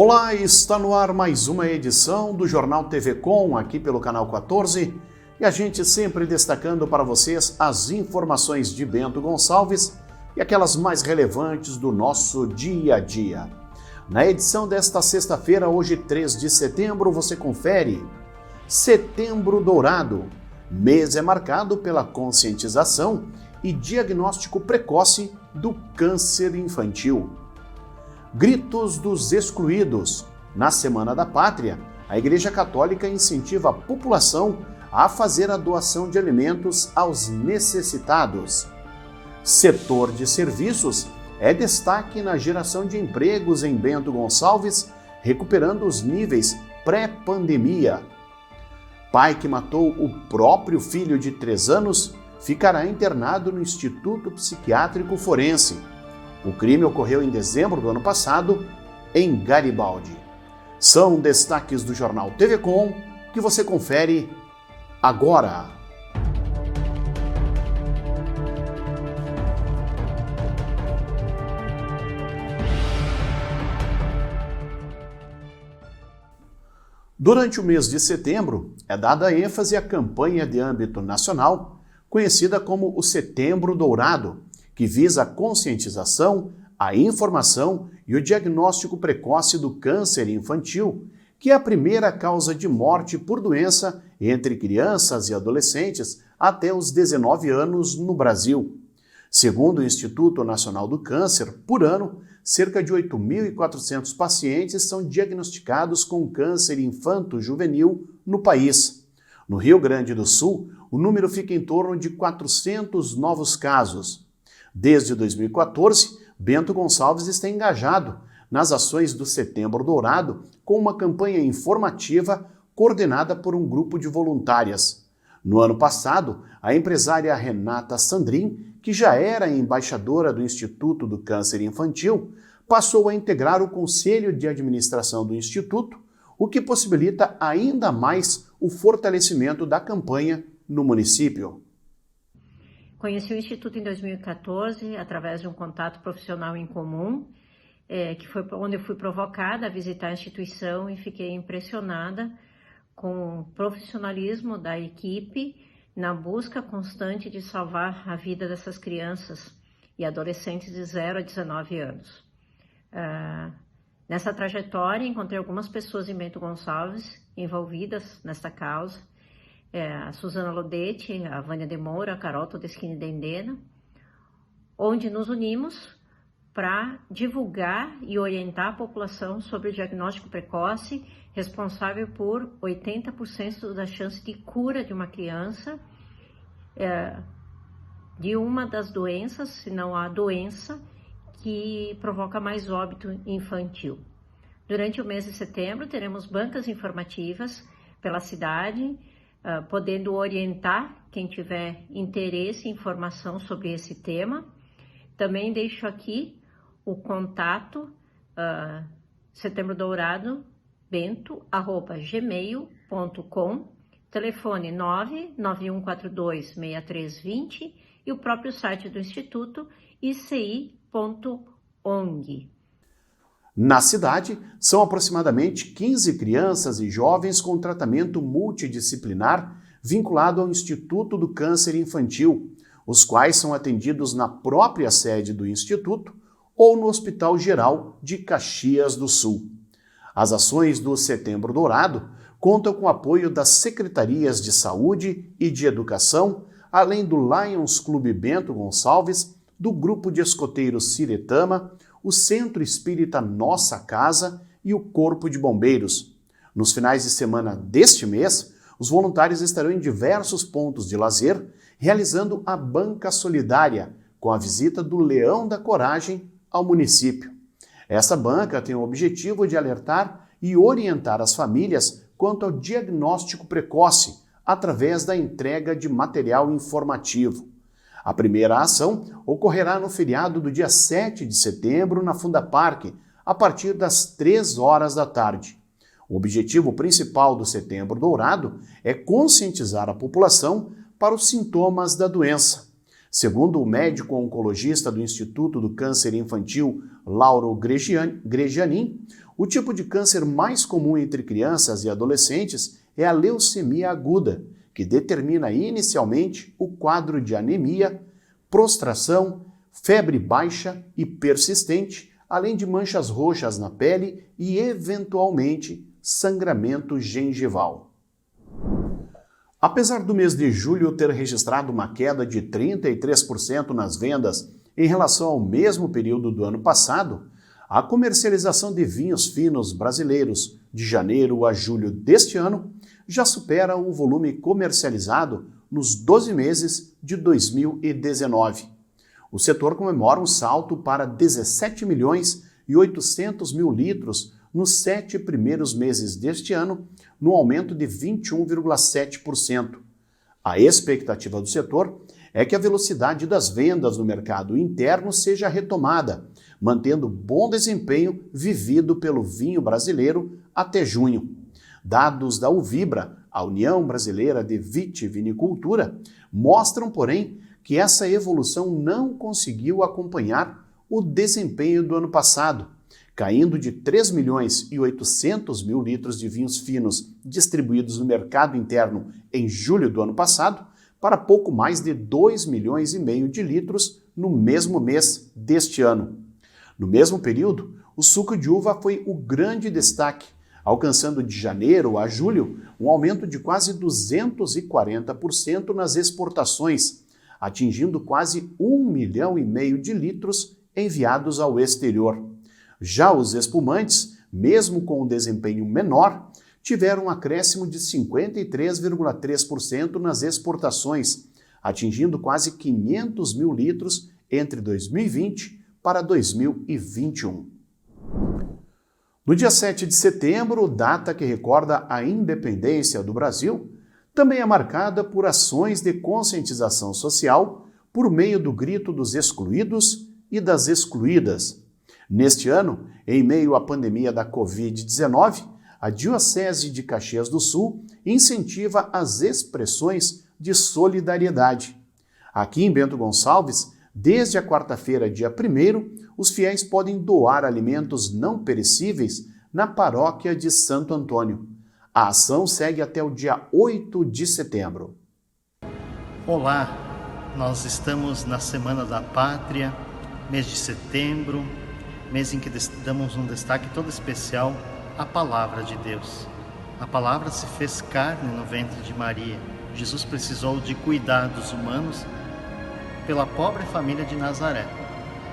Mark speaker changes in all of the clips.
Speaker 1: Olá, está no ar mais uma edição do Jornal TV Com, aqui pelo canal 14, e a gente sempre destacando para vocês as informações de Bento Gonçalves e aquelas mais relevantes do nosso dia a dia. Na edição desta sexta-feira, hoje 3 de setembro, você confere Setembro Dourado. Mês é marcado pela conscientização e diagnóstico precoce do câncer infantil. Gritos dos excluídos. Na Semana da Pátria, a Igreja Católica incentiva a população a fazer a doação de alimentos aos necessitados. Setor de serviços é destaque na geração de empregos em Bento Gonçalves, recuperando os níveis pré-pandemia. Pai que matou o próprio filho de 3 anos ficará internado no Instituto Psiquiátrico Forense. O crime ocorreu em dezembro do ano passado, em Garibaldi. São destaques do Jornal TV Com, que você confere agora. Durante o mês de setembro, é dada ênfase à campanha de âmbito nacional, conhecida como o Setembro Dourado, que visa a conscientização, a informação e o diagnóstico precoce do câncer infantil, que é a primeira causa de morte por doença entre crianças e adolescentes até os 19 anos no Brasil. Segundo o Instituto Nacional do Câncer, por ano, cerca de 8.400 pacientes são diagnosticados com câncer infanto-juvenil no país. No Rio Grande do Sul, o número fica em torno de 400 novos casos. Desde 2014, Bento Gonçalves está engajado nas ações do Setembro Dourado com uma campanha informativa coordenada por um grupo de voluntárias. No ano passado, a empresária Renata Sandrin, que já era embaixadora do Instituto do Câncer Infantil, passou a integrar o Conselho de Administração do Instituto, o que possibilita ainda mais o fortalecimento da campanha no município.
Speaker 2: Conheci o Instituto em 2014 através de um contato profissional em comum, que foi onde eu fui provocada a visitar a instituição e fiquei impressionada com o profissionalismo da equipe na busca constante de salvar a vida dessas crianças e adolescentes de 0 a 19 anos. Nessa trajetória, encontrei algumas pessoas em Bento Gonçalves envolvidas nesta causa, a Suzana Lodete, a Vânia de Moura, a Carol Todeschini Dendena, onde nos unimos para divulgar e orientar a população sobre o diagnóstico precoce, responsável por 80% da chance de cura de uma criança de uma das doenças, se não a doença, que provoca mais óbito infantil. Durante o mês de setembro, teremos bancas informativas pela cidade, podendo orientar quem tiver interesse e informação sobre esse tema. Também deixo aqui o contato Setembro Dourado bento@gmail.com, telefone 991426320 e o próprio site do Instituto ici.ong.
Speaker 1: Na cidade, são aproximadamente 15 crianças e jovens com tratamento multidisciplinar vinculado ao Instituto do Câncer Infantil, os quais são atendidos na própria sede do Instituto ou no Hospital Geral de Caxias do Sul. As ações do Setembro Dourado contam com o apoio das Secretarias de Saúde e de Educação, além do Lions Clube Bento Gonçalves, do Grupo de Escoteiros Ciretama, o Centro Espírita Nossa Casa e o Corpo de Bombeiros. Nos finais de semana deste mês, os voluntários estarão em diversos pontos de lazer, realizando a Banca Solidária, com a visita do Leão da Coragem ao município. Essa banca tem o objetivo de alertar e orientar as famílias quanto ao diagnóstico precoce, através da entrega de material informativo. A primeira ação ocorrerá no feriado do dia 7 de setembro na Funda Parque, a partir das 3 horas da tarde. O objetivo principal do Setembro Dourado é conscientizar a população para os sintomas da doença. Segundo o médico oncologista do Instituto do Câncer Infantil, Lauro Gregianin, o tipo de câncer mais comum entre crianças e adolescentes é a leucemia aguda, que determina inicialmente o quadro de anemia, prostração, febre baixa e persistente, além de manchas roxas na pele e, eventualmente, sangramento gengival. Apesar do mês de julho ter registrado uma queda de 33% nas vendas em relação ao mesmo período do ano passado, a comercialização de vinhos finos brasileiros de janeiro a julho deste ano já supera o volume comercializado nos 12 meses de 2019. O setor comemora um salto para 17 milhões e 800 mil litros nos 7 primeiros meses deste ano, no aumento de 21,7%. A expectativa do setor é que a velocidade das vendas no mercado interno seja retomada, mantendo o bom desempenho vivido pelo vinho brasileiro até junho. Dados da Uvibra, a União Brasileira de Vitivinicultura, mostram, porém, que essa evolução não conseguiu acompanhar o desempenho do ano passado, caindo de 3 milhões e 800 mil litros de vinhos finos distribuídos no mercado interno em julho do ano passado para pouco mais de 2 milhões e meio de litros no mesmo mês deste ano. No mesmo período, o suco de uva foi o grande destaque, alcançando de janeiro a julho um aumento de quase 240% nas exportações, atingindo quase 1,5 milhão de litros enviados ao exterior. Já os espumantes, mesmo com um desempenho menor, tiveram um acréscimo de 53,3% nas exportações, atingindo quase 500 mil litros entre 2020 para 2021. No dia 7 de setembro, data que recorda a independência do Brasil, também é marcada por ações de conscientização social por meio do grito dos excluídos e das excluídas. Neste ano, em meio à pandemia da Covid-19, a Diocese de Caxias do Sul incentiva as expressões de solidariedade. Aqui em Bento Gonçalves, desde a quarta-feira, dia 1º, os fiéis podem doar alimentos não perecíveis na paróquia de Santo Antônio. A ação segue até o dia 8 de setembro.
Speaker 3: Olá, nós estamos na Semana da Pátria, mês de setembro, mês em que damos um destaque todo especial à Palavra de Deus. A Palavra se fez carne no ventre de Maria. Jesus precisou de cuidados humanos pela pobre família de Nazaré,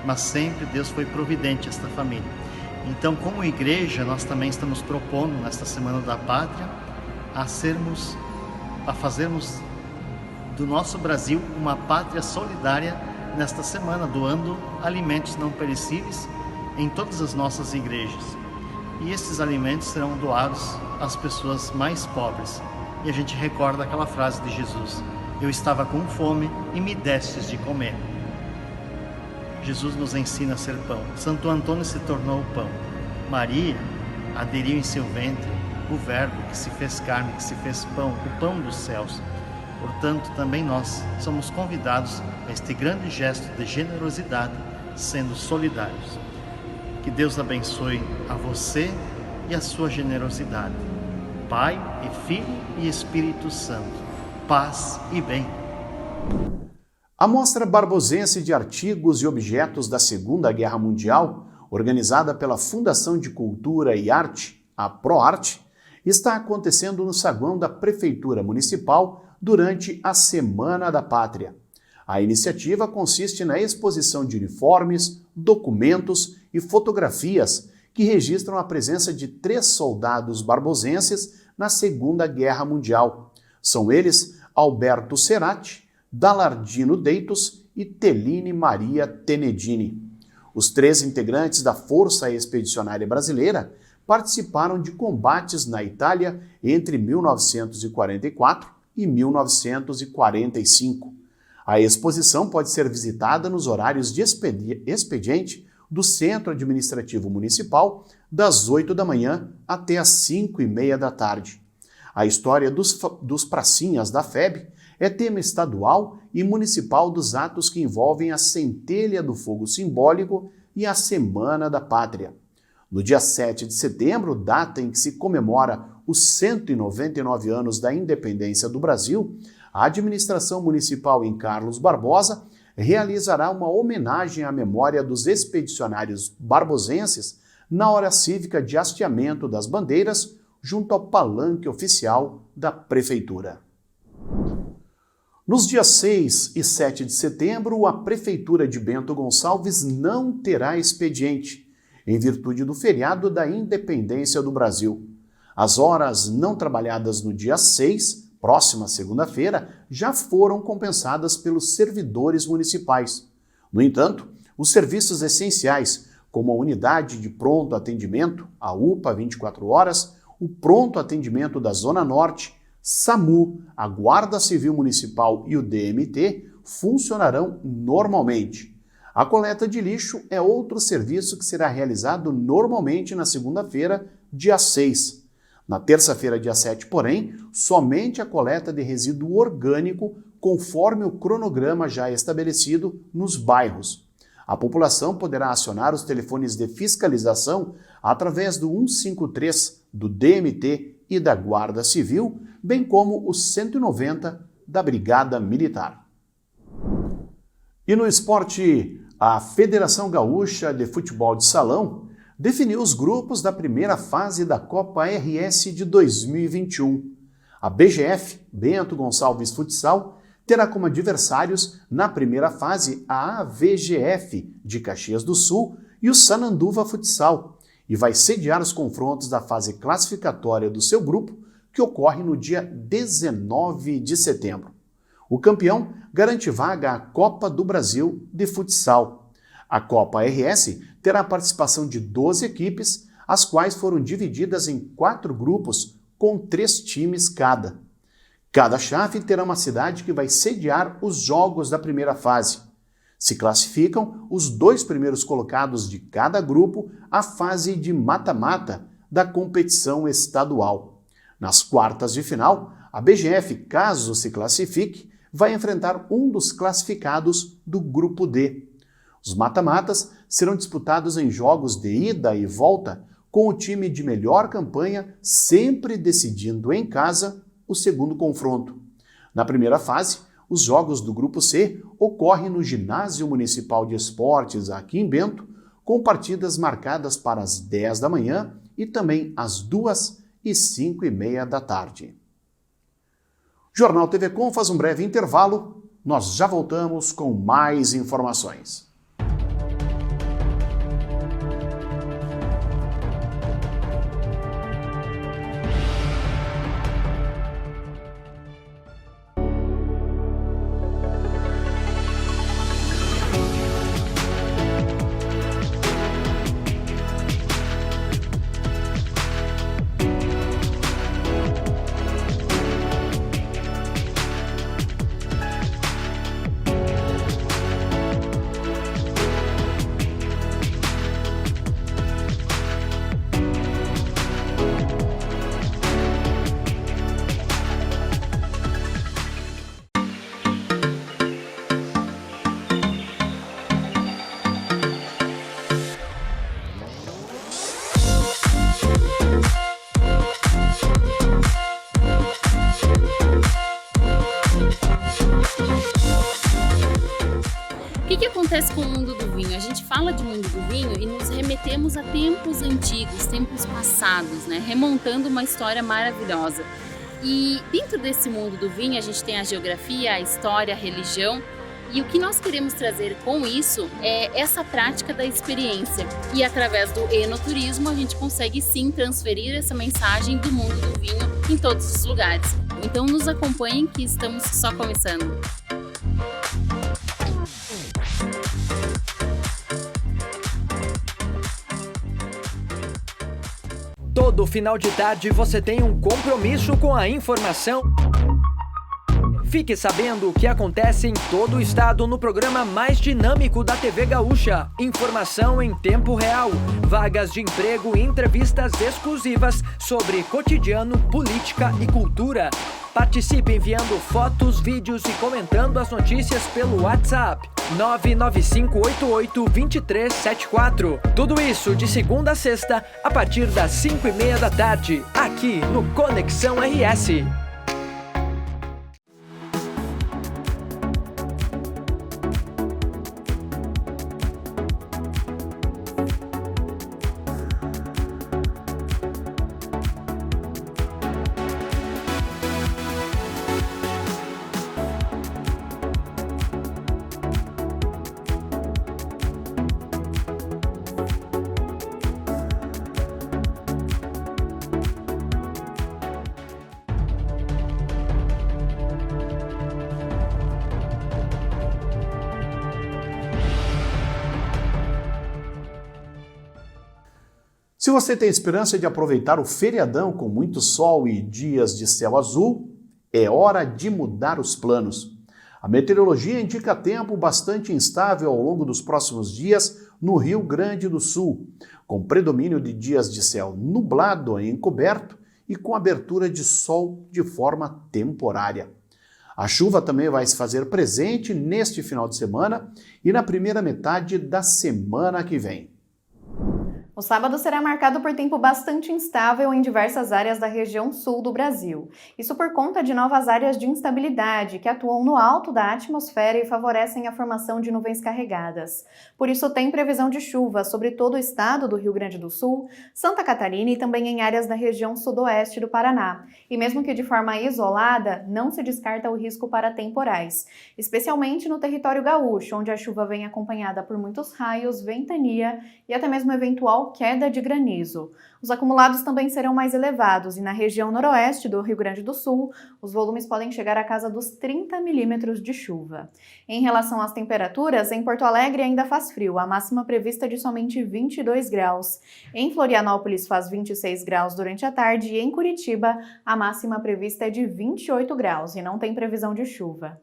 Speaker 3: mas sempre Deus foi providente a esta família. Então, como igreja, nós também estamos propondo nesta Semana da Pátria a fazermos do nosso Brasil uma pátria solidária nesta semana, doando alimentos não perecíveis em todas as nossas igrejas. E esses alimentos serão doados às pessoas mais pobres. E a gente recorda aquela frase de Jesus: eu estava com fome e me destes de comer. Jesus nos ensina a ser pão. Santo Antônio se tornou o pão. Maria aderiu em seu ventre o Verbo que se fez carne, que se fez pão, o pão dos céus. Portanto, também nós somos convidados a este grande gesto de generosidade, sendo solidários. Que Deus abençoe a você e a sua generosidade. Pai e Filho e Espírito Santo. Paz e bem.
Speaker 1: A Mostra Barbosense de Artigos e Objetos da Segunda Guerra Mundial, organizada pela Fundação de Cultura e Arte, a ProArte, está acontecendo no saguão da Prefeitura Municipal durante a Semana da Pátria. A iniciativa consiste na exposição de uniformes, documentos e fotografias que registram a presença de 3 soldados barbosenses na Segunda Guerra Mundial. São eles Alberto Cerati, Dalardino Deitos e Teline Maria Tenedini. Os 3 integrantes da Força Expedicionária Brasileira participaram de combates na Itália entre 1944 e 1945. A exposição pode ser visitada nos horários de expediente do Centro Administrativo Municipal, das 8 da manhã até as 5:30 da tarde. A história dos pracinhas da FEB é tema estadual e municipal dos atos que envolvem a Centelha do Fogo Simbólico e a Semana da Pátria. No dia 7 de setembro, data em que se comemora os 199 anos da independência do Brasil, a administração municipal em Carlos Barbosa realizará uma homenagem à memória dos expedicionários barbosenses na hora cívica de hasteamento das bandeiras junto ao palanque oficial da Prefeitura. Nos dias 6 e 7 de setembro, a Prefeitura de Bento Gonçalves não terá expediente, em virtude do feriado da Independência do Brasil. As horas não trabalhadas no dia 6, próxima segunda-feira, já foram compensadas pelos servidores municipais. No entanto, os serviços essenciais, como a Unidade de Pronto Atendimento, a UPA 24 horas, o Pronto Atendimento da Zona Norte, SAMU, a Guarda Civil Municipal e o DMT, funcionarão normalmente. A coleta de lixo é outro serviço que será realizado normalmente na segunda-feira, dia 6. Na terça-feira, dia 7, porém, somente a coleta de resíduo orgânico, conforme o cronograma já estabelecido nos bairros. A população poderá acionar os telefones de fiscalização através do 153 do DMT e da Guarda Civil, bem como o 190 da Brigada Militar. E no esporte, a Federação Gaúcha de Futebol de Salão definiu os grupos da primeira fase da Copa RS de 2021. A BGF, Bento Gonçalves Futsal, terá como adversários na primeira fase a AVGF de Caxias do Sul e o Sananduva Futsal, e vai sediar os confrontos da fase classificatória do seu grupo, que ocorre no dia 19 de setembro. O campeão garante vaga à Copa do Brasil de Futsal. A Copa RS terá a participação de 12 equipes, as quais foram divididas em 4 grupos com 3 times cada. Cada chave terá uma cidade que vai sediar os jogos da primeira fase. Se classificam os 2 primeiros colocados de cada grupo à fase de mata-mata da competição estadual. Nas quartas de final, a BGF, caso se classifique, vai enfrentar um dos classificados do grupo D. Os mata-matas serão disputados em jogos de ida e volta, com o time de melhor campanha sempre decidindo em casa o segundo confronto. Na primeira fase, os jogos do grupo C ocorrem no Ginásio Municipal de Esportes, aqui em Bento, com partidas marcadas para as 10 da manhã e também às 2 e 5h30 da tarde. O Jornal TV Com faz um breve intervalo. Nós já voltamos com mais informações.
Speaker 4: O que acontece com o mundo do vinho? A gente fala de mundo do vinho e nos remetemos a tempos antigos, tempos passados, né? Remontando uma história maravilhosa. E dentro desse mundo do vinho a gente tem a geografia, a história, a religião. E o que nós queremos trazer com isso é essa prática da experiência. E através do enoturismo a gente consegue sim transferir essa mensagem do mundo do vinho em todos os lugares. Então nos acompanhem que estamos só começando.
Speaker 5: Todo final de tarde você tem um compromisso com a informação. Fique sabendo o que acontece em todo o estado no programa mais dinâmico da TV Gaúcha. Informação em tempo real, vagas de emprego e entrevistas exclusivas sobre cotidiano, política e cultura. Participe enviando fotos, vídeos e comentando as notícias pelo WhatsApp 995882374. Tudo isso de segunda a sexta, a partir das 5:30 da tarde, aqui no Conexão RS.
Speaker 1: Se você tem esperança de aproveitar o feriadão com muito sol e dias de céu azul, é hora de mudar os planos. A meteorologia indica tempo bastante instável ao longo dos próximos dias no Rio Grande do Sul, com predomínio de dias de céu nublado e encoberto e com abertura de sol de forma temporária. A chuva também vai se fazer presente neste final de semana e na primeira metade da semana que vem.
Speaker 6: O sábado será marcado por tempo bastante instável em diversas áreas da região sul do Brasil. Isso por conta de novas áreas de instabilidade que atuam no alto da atmosfera e favorecem a formação de nuvens carregadas. Por isso tem previsão de chuva sobre todo o estado do Rio Grande do Sul, Santa Catarina e também em áreas da região sudoeste do Paraná. E mesmo que de forma isolada, não se descarta o risco para temporais, especialmente no território gaúcho, onde a chuva vem acompanhada por muitos raios, ventania e até mesmo eventual queda de granizo. Os acumulados também serão mais elevados e na região noroeste do Rio Grande do Sul, os volumes podem chegar à casa dos 30 milímetros de chuva. Em relação às temperaturas, em Porto Alegre ainda faz frio, a máxima prevista é de somente 22 graus. Em Florianópolis faz 26 graus durante a tarde e em Curitiba a máxima prevista é de 28 graus e não tem previsão de chuva.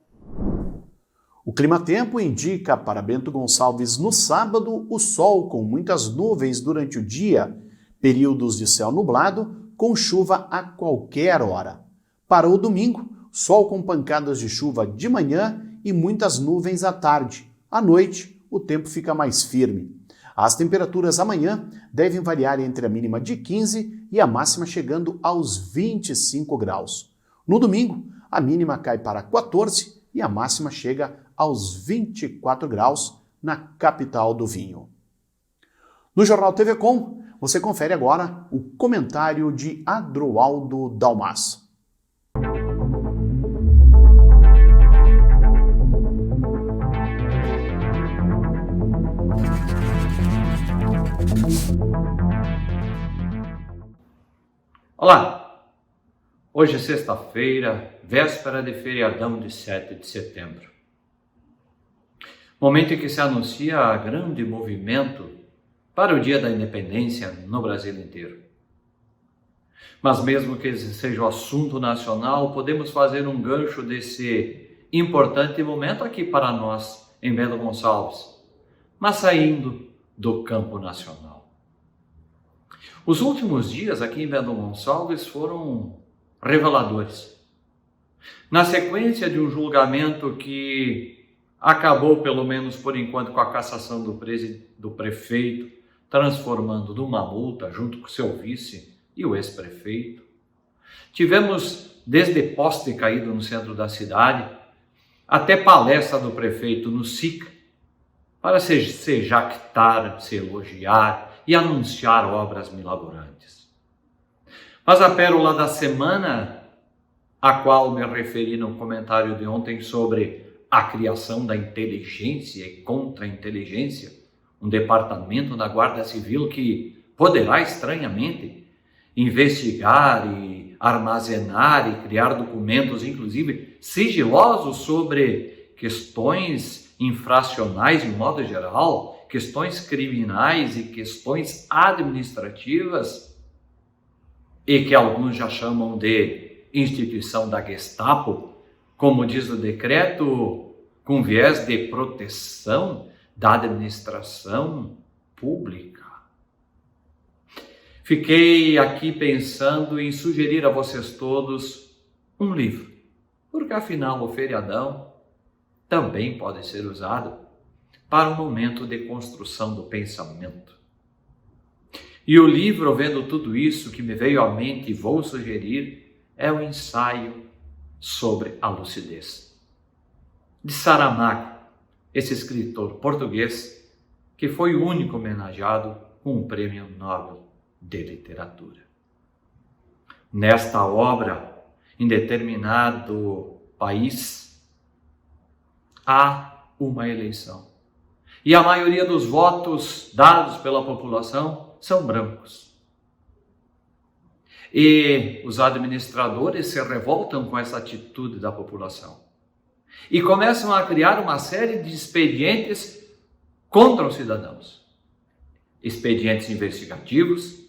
Speaker 1: O clima-tempo indica para Bento Gonçalves no sábado o sol com muitas nuvens durante o dia, períodos de céu nublado com chuva a qualquer hora. Para o domingo, sol com pancadas de chuva de manhã e muitas nuvens à tarde. À noite, o tempo fica mais firme. As temperaturas amanhã devem variar entre a mínima de 15 e a máxima chegando aos 25 graus. No domingo, a mínima cai para 14 e a máxima chega aos 24 graus na capital do vinho. No Jornal TV Com, você confere agora o comentário de Adroaldo Dalmas.
Speaker 7: Olá! Hoje é sexta-feira, véspera de feriadão de 7 de setembro. Momento em que se anuncia grande movimento para o Dia da Independência no Brasil inteiro. Mas mesmo que esse seja o assunto nacional, podemos fazer um gancho desse importante momento aqui para nós, em Bento Gonçalves, mas saindo do campo nacional. Os últimos dias aqui em Bento Gonçalves foram reveladores. Na sequência de um julgamento que acabou, pelo menos por enquanto, com a cassação do prefeito, transformando numa multa junto com seu vice e o ex-prefeito. Tivemos desde poste caído no centro da cidade, até palestra do prefeito no SIC, para se jactar, se elogiar e anunciar obras milaborantes. Mas a pérola da semana, a qual me referi no comentário de ontem sobre a criação da inteligência e contra-inteligência, um departamento da Guarda Civil que poderá estranhamente investigar e armazenar e criar documentos, inclusive sigilosos, sobre questões infracionais de modo geral, questões criminais e questões administrativas, e que alguns já chamam de instituição da Gestapo, como diz o decreto, com viés de proteção da administração pública. Fiquei aqui pensando em sugerir a vocês todos um livro. porque afinal o feriadão também pode ser usado para um momento de construção do pensamento. E o livro, vendo tudo isso que me veio à mente e vou sugerir, é o ensaio sobre a lucidez, de Saramago, esse escritor português que foi o único homenageado com o Prêmio Nobel de Literatura. Nesta obra, em determinado país, há uma eleição. E a maioria dos votos dados pela população são brancos. E os administradores se revoltam com essa atitude da população. E começam a criar uma série de expedientes contra os cidadãos. Expedientes investigativos,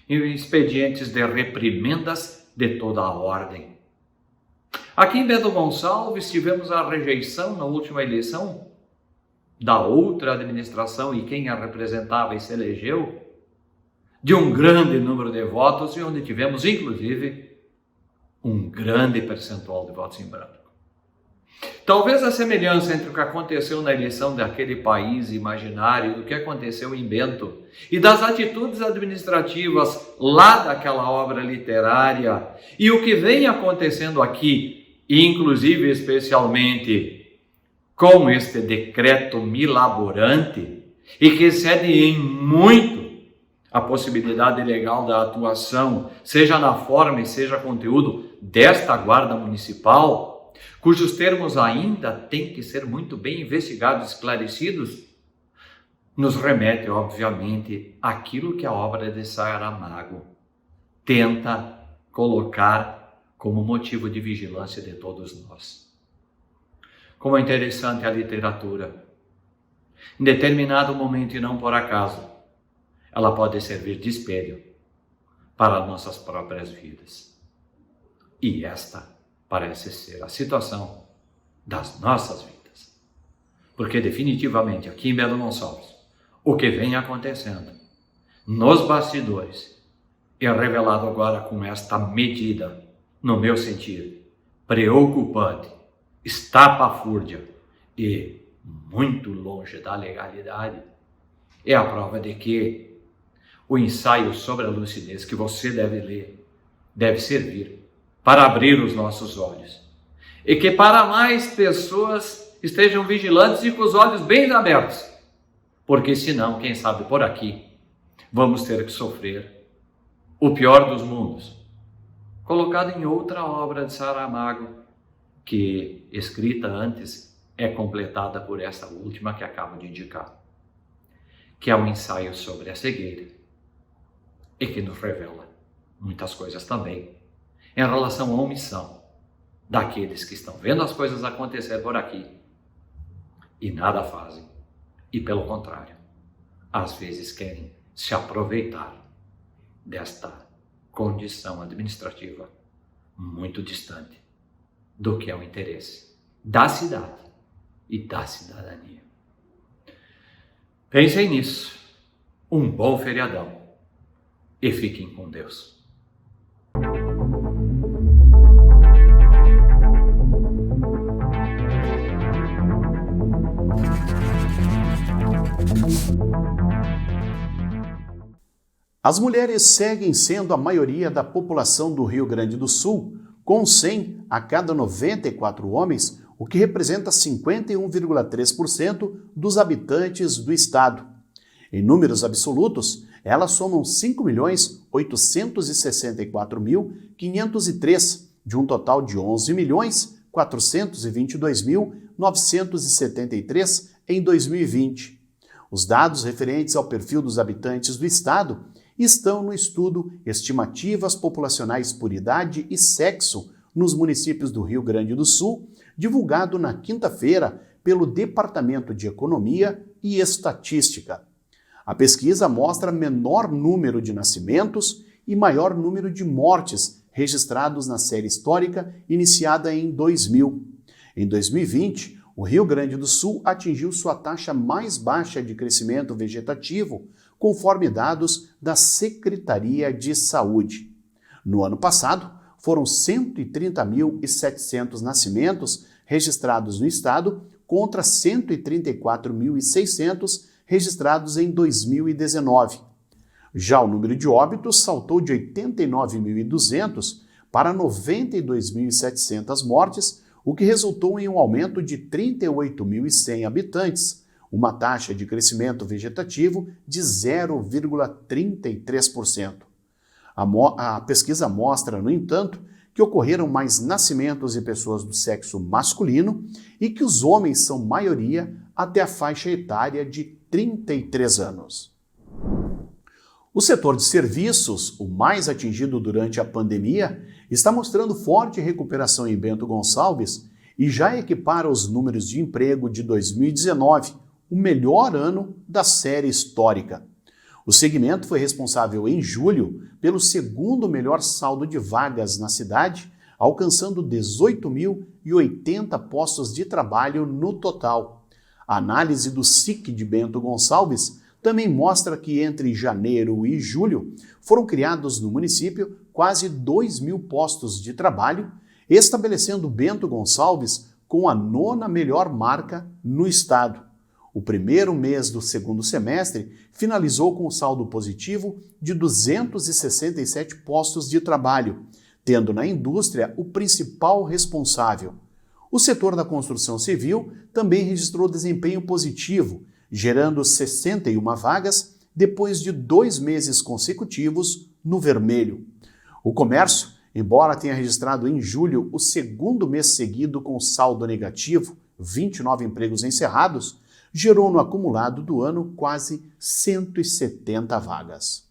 Speaker 7: expedientes de reprimendas de toda a ordem. Aqui em Bento Gonçalves tivemos a rejeição na última eleição da outra administração e quem a representava e se elegeu, de um grande número de votos e onde tivemos, inclusive, um grande percentual de votos em branco. Talvez a semelhança entre o que aconteceu na eleição daquele país imaginário e do que aconteceu em Bento e das atitudes administrativas lá daquela obra literária e o que vem acontecendo aqui, inclusive especialmente com este decreto milaborante e que excede em muito a possibilidade legal da atuação, seja na forma e seja conteúdo desta guarda municipal, cujos termos ainda têm que ser muito bem investigados e esclarecidos, nos remete, obviamente, àquilo que a obra de Saramago tenta colocar como motivo de vigilância de todos nós. Como é interessante a literatura. Em determinado momento, e não por acaso, ela pode servir de espelho para nossas próprias vidas. E esta parece ser a situação das nossas vidas. Porque definitivamente aqui em Bento Gonçalves, o que vem acontecendo nos bastidores é revelado agora com esta medida, no meu sentir, preocupante, estapafúrdia e muito longe da legalidade, é a prova de que o ensaio sobre a lucidez que você deve ler deve servir para abrir os nossos olhos. E que para mais pessoas estejam vigilantes e com os olhos bem abertos. Porque senão, quem sabe por aqui, vamos ter que sofrer o pior dos mundos. Colocado em outra obra de Saramago, que escrita antes é completada por essa última que acabo de indicar. Que é um ensaio sobre a cegueira. E que nos revela muitas coisas também em relação à omissão daqueles que estão vendo as coisas acontecer por aqui e nada fazem. E pelo contrário, às vezes querem se aproveitar desta condição administrativa muito distante do que é o interesse da cidade e da cidadania. Pensem nisso. Um bom feriadão e fiquem com Deus.
Speaker 1: As mulheres seguem sendo a maioria da população do Rio Grande do Sul, com 100 a cada 94 homens, o que representa 51,3% dos habitantes do estado. Em números absolutos, elas somam 5.864.503, de um total de 11.422.973 em 2020. Os dados referentes ao perfil dos habitantes do estado estão no estudo Estimativas Populacionais por Idade e Sexo nos municípios do Rio Grande do Sul, divulgado na quinta-feira pelo Departamento de Economia e Estatística. A pesquisa mostra menor número de nascimentos e maior número de mortes registrados na série histórica iniciada em 2000. Em 2020, o Rio Grande do Sul atingiu sua taxa mais baixa de crescimento vegetativo, conforme dados da Secretaria de Saúde. No ano passado, foram 130.700 nascimentos registrados no estado contra 134.600 registrados em 2019. Já o número de óbitos saltou de 89.200 para 92.700 mortes, o que resultou em um aumento de 38.100 habitantes, uma taxa de crescimento vegetativo de 0,33%. A pesquisa mostra, no entanto, que ocorreram mais nascimentos de pessoas do sexo masculino e que os homens são maioria até a faixa etária de 33 anos. O setor de serviços, o mais atingido durante a pandemia, está mostrando forte recuperação em Bento Gonçalves e já equipara os números de emprego de 2019, o melhor ano da série histórica. O segmento foi responsável em julho pelo segundo melhor saldo de vagas na cidade, alcançando 18.080 postos de trabalho no total. A análise do SIC de Bento Gonçalves também mostra que entre janeiro e julho foram criados no município quase 2.000 postos de trabalho, estabelecendo Bento Gonçalves com a 9ª melhor marca no estado. O primeiro mês do segundo semestre finalizou com um saldo positivo de 267 postos de trabalho, tendo na indústria o principal responsável. O setor da construção civil também registrou desempenho positivo, gerando 61 vagas depois de 2 meses consecutivos no vermelho. O comércio, embora tenha registrado em julho o segundo mês seguido com saldo negativo, 29 empregos encerrados, gerou no acumulado do ano quase 170 vagas.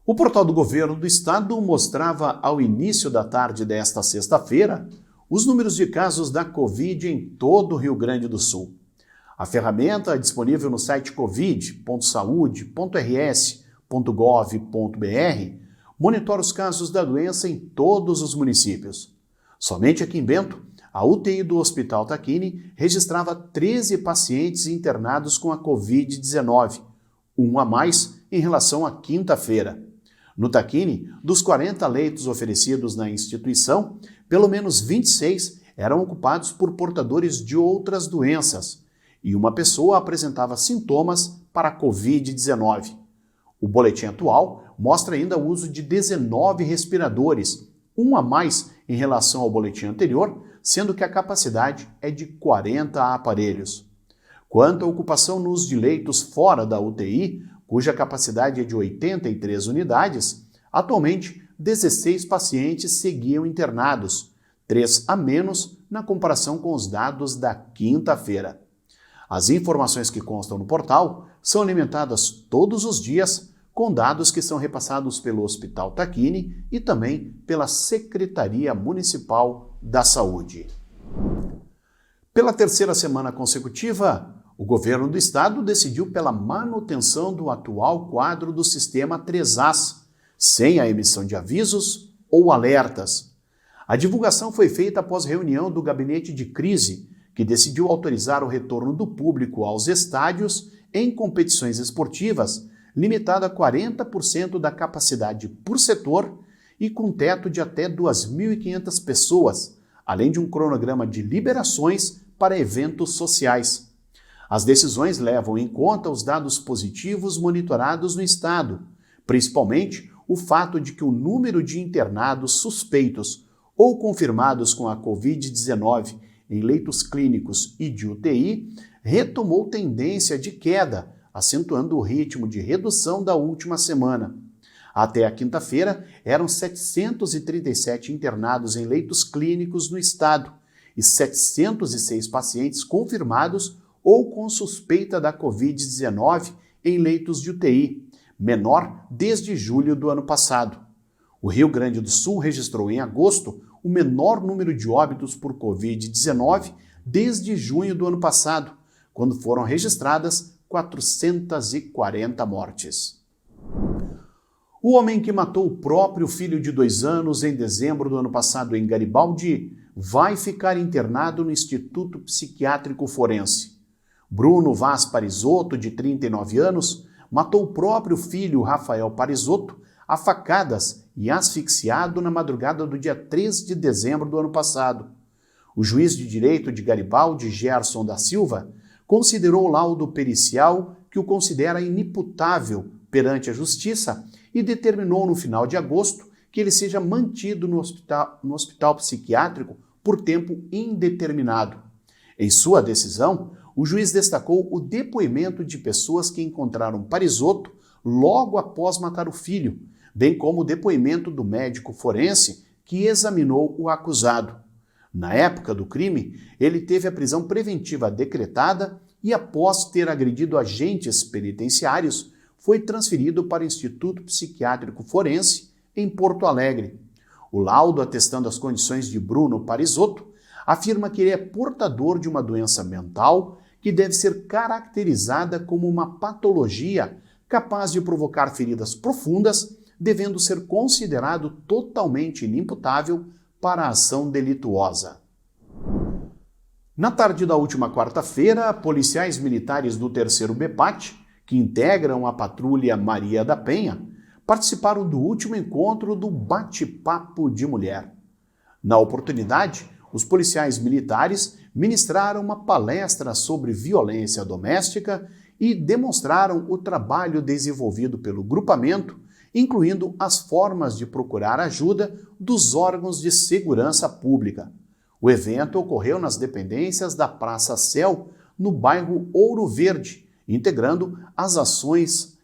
Speaker 1: O portal do governo do estado mostrava ao início da tarde desta sexta-feira os números de casos da Covid em todo o Rio Grande do Sul. A ferramenta é disponível no site covid.saude.rs.gov.br monitora os casos da doença em todos os municípios. Somente aqui em Bento, a UTI do Hospital Tacchini registrava 13 pacientes internados com a Covid-19, um a mais em relação à quinta-feira. No Tacchini, dos 40 leitos oferecidos na instituição, pelo menos 26 eram ocupados por portadores de outras doenças, e uma pessoa apresentava sintomas para a Covid-19. O boletim atual mostra ainda o uso de 19 respiradores, um a mais em relação ao boletim anterior, sendo que a capacidade é de 40 aparelhos. Quanto à ocupação nos de leitos fora da UTI, cuja capacidade é de 83 unidades, atualmente 16 pacientes seguiam internados, 3 a menos na comparação com os dados da quinta-feira. As informações que constam no portal são alimentadas todos os dias com dados que são repassados pelo Hospital Tacchini e também pela Secretaria Municipal da Saúde. Pela terceira semana consecutiva, o governo do estado decidiu pela manutenção do atual quadro do sistema 3As, sem a emissão de avisos ou alertas. A divulgação foi feita após reunião do gabinete de crise, que decidiu autorizar o retorno do público aos estádios em competições esportivas, limitado a 40% da capacidade por setor e com teto de até 2.500 pessoas, além de um cronograma de liberações para eventos sociais. As decisões levam em conta os dados positivos monitorados no estado, principalmente o fato de que o número de internados suspeitos ou confirmados com a Covid-19 em leitos clínicos e de UTI retomou tendência de queda, acentuando o ritmo de redução da última semana. Até a quinta-feira, eram 737 internados em leitos clínicos no estado e 706 pacientes confirmados ou com suspeita da Covid-19 em leitos de UTI, menor desde julho do ano passado. O Rio Grande do Sul registrou em agosto o menor número de óbitos por Covid-19 desde junho do ano passado, quando foram registradas 440 mortes. O homem que matou o próprio filho de 2 anos em dezembro do ano passado em Garibaldi vai ficar internado no Instituto Psiquiátrico Forense. Bruno Vaz Parisotto, de 39 anos, matou o próprio filho, Rafael Parisotto, a facadas e asfixiado na madrugada do dia 3 de dezembro do ano passado. O juiz de direito de Garibaldi, Gerson da Silva, considerou o laudo pericial que o considera inimputável perante a justiça e determinou no final de agosto que ele seja mantido no hospital psiquiátrico por tempo indeterminado. Em sua decisão, o juiz destacou o depoimento de pessoas que encontraram Parisotto logo após matar o filho, bem como o depoimento do médico forense que examinou o acusado. Na época do crime, ele teve a prisão preventiva decretada e, após ter agredido agentes penitenciários, foi transferido para o Instituto Psiquiátrico Forense, em Porto Alegre. O laudo atestando as condições de Bruno Parisotto afirma que ele é portador de uma doença mental que deve ser caracterizada como uma patologia capaz de provocar feridas profundas, devendo ser considerado totalmente inimputável para a ação delituosa. Na tarde da última quarta-feira, policiais militares do 3º BPAT, que integram a patrulha Maria da Penha, participaram do último encontro do Bate-Papo de Mulher. Na oportunidade, os policiais militares ministraram uma palestra sobre violência doméstica e demonstraram o trabalho desenvolvido pelo grupamento, incluindo as formas de procurar ajuda dos órgãos de segurança pública. O evento ocorreu nas dependências da Praça Céu, no bairro Ouro Verde, integrando as ações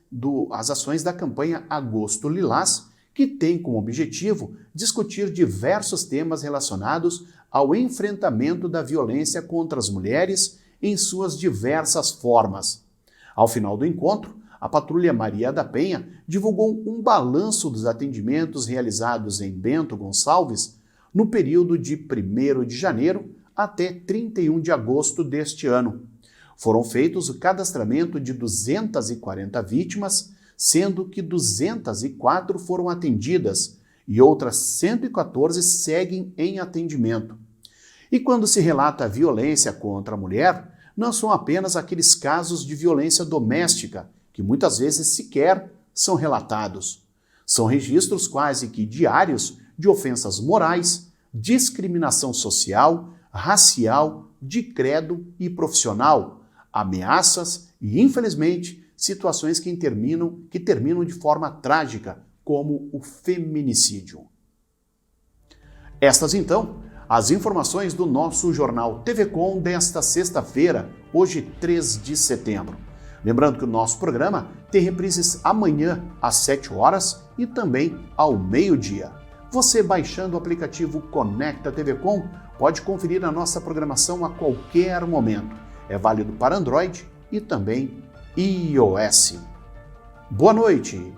Speaker 1: da campanha Agosto Lilás, que tem como objetivo discutir diversos temas relacionados ao enfrentamento da violência contra as mulheres em suas diversas formas. Ao final do encontro, a Patrulha Maria da Penha divulgou um balanço dos atendimentos realizados em Bento Gonçalves no período de 1º de janeiro até 31 de agosto deste ano. Foram feitos o cadastramento de 240 vítimas, sendo que 204 foram atendidas e outras 114 seguem em atendimento. E quando se relata a violência contra a mulher, não são apenas aqueles casos de violência doméstica, que muitas vezes sequer são relatados. São registros quase que diários de ofensas morais, discriminação social, racial, de credo e profissional, ameaças e, infelizmente, situações que terminam de forma trágica, como o feminicídio. Estas, então, as informações do nosso jornal TV Com desta sexta-feira, hoje 3 de setembro. Lembrando que o nosso programa tem reprises amanhã às 7 horas e também ao meio-dia. Você, baixando o aplicativo Conecta TV Com, pode conferir a nossa programação a qualquer momento. É válido para Android e também iOS. Boa noite!